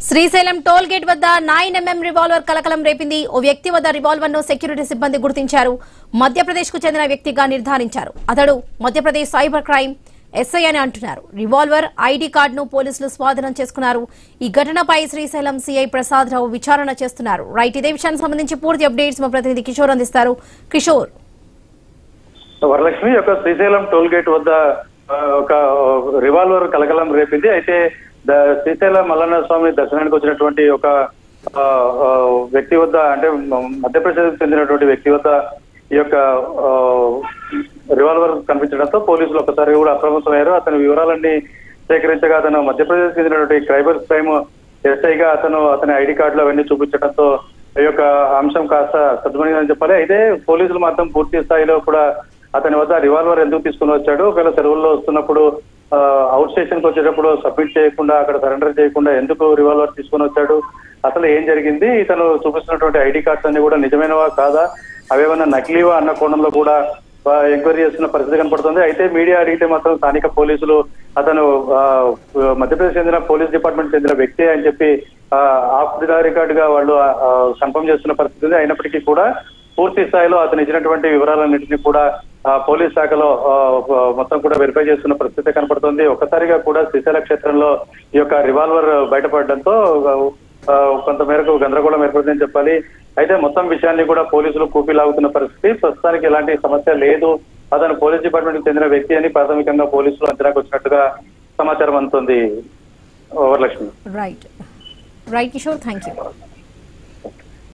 Srisailam toll gate వద్ద 9mm revolver కలకలం రేపింది. ఓ వ్యక్తి వద్ద రివాల్వర్ ను సెక్యూరిటీ సిబ్బంది గుర్తించారు. మధ్యప్రదేశ్ కు చెందిన వ్యక్తిగా నిర్ధారించారు. అతడు మధ్యప్రదేశ్ సైబర్ క్రైమ్ ఎస్ఐ అని అంటున్నారు. రివాల్వర్ ఐడి కార్డును పోలీసులు స్వాధీనం చేసుకున్నారు. ఈ ఘటనపై శ్రీశైలం సిఐ ప్రసాద్ రావు విచారణ చేస్తున్నారు. రైట్, ఇదే విషయానికి సంబంధించి పూర్తి అప్డేట్స్ మా ప్రతినిధి కిషోర్ అందిస్తారు. కిషోర్, వరలక్ష్మి యొక్క శ్రీశైలం టోల్ గేట్ వద్ద ఒక రివాల్వర్ కలకలం రేపింది. అయితే శ్రీశైలం మల్లన్న స్వామి దర్శనానికి వచ్చినటువంటి ఒక వ్యక్తి వద్ద, అంటే మధ్యప్రదేశ్ చెందినటువంటి వ్యక్తి వద్ద ఈ యొక్క రివాల్వర్ కనిపించడంతో పోలీసులు ఒకసారి కూడా అప్రమత్తమయ్యారు. అతని వివరాలన్నీ సేకరించగా అతను మధ్యప్రదేశ్ చెందినటువంటి సైబర్ క్రైమ్ ఎస్ఐగా అతని ఐడి కార్డులు అవన్నీ చూపించడంతో ఈ యొక్క అంశం కాస్త సద్దుమణిందని చెప్పాలి. అయితే పోలీసులు మాత్రం పూర్తి స్థాయిలో కూడా అతని వద్ద రివాల్వర్ ఎందుకు తీసుకుని వచ్చాడు, ఒకవేళ సెలవుల్లో వస్తున్నప్పుడు అవుట్ స్టేషన్ కి వచ్చేటప్పుడు సబ్మిట్ చేయకుండా, అక్కడ సరెండర్ చేయకుండా ఎందుకు రివాల్వర్ తీసుకుని వచ్చాడు, అసలు ఏం జరిగింది, ఇతను చూపిస్తున్నటువంటి ఐడి కార్డ్స్ అన్ని కూడా నిజమైనవా కాదా, అవేమన్నా నకిలీవా అన్న కోణంలో కూడా ఎంక్వైరీ చేస్తున్న పరిస్థితి కనపడుతుంది. అయితే మీడియా అడిగితే మాత్రం స్థానిక పోలీసులు అతను మధ్యప్రదేశ్ చెందిన పోలీస్ డిపార్ట్మెంట్ చెందిన వ్యక్తి అని చెప్పి ఆఫ్ ది రికార్డ్ గా వాళ్ళు కన్ఫర్మ్ చేస్తున్న పరిస్థితి ఉంది. అయినప్పటికీ కూడా పూర్తి స్థాయిలో అతను ఇచ్చినటువంటి వివరాలన్నింటినీ కూడా పోలీస్ శాఖలో మొత్తం కూడా వెరిఫై చేస్తున్న పరిస్థితి కనపడుతుంది. ఒక్కసారిగా కూడా శ్రీశైల క్షేత్రంలో ఈ యొక్క రివాల్వర్ బయటపడడంతో కొంత మేరకు గందరగోళం ఏర్పడిందని చెప్పాలి. అయితే మొత్తం విషయాన్ని కూడా పోలీసులు కూపీలాగుతున్న పరిస్థితి. ప్రస్తుతానికి ఎలాంటి సమస్య లేదు, అతను పోలీస్ డిపార్ట్మెంట్ కి చెందిన వ్యక్తి అని ప్రాథమికంగా పోలీసులు అంచనాకు వచ్చినట్టుగా సమాచారం అందుతుంది. Varalakshmi. Right Kishore, thank you.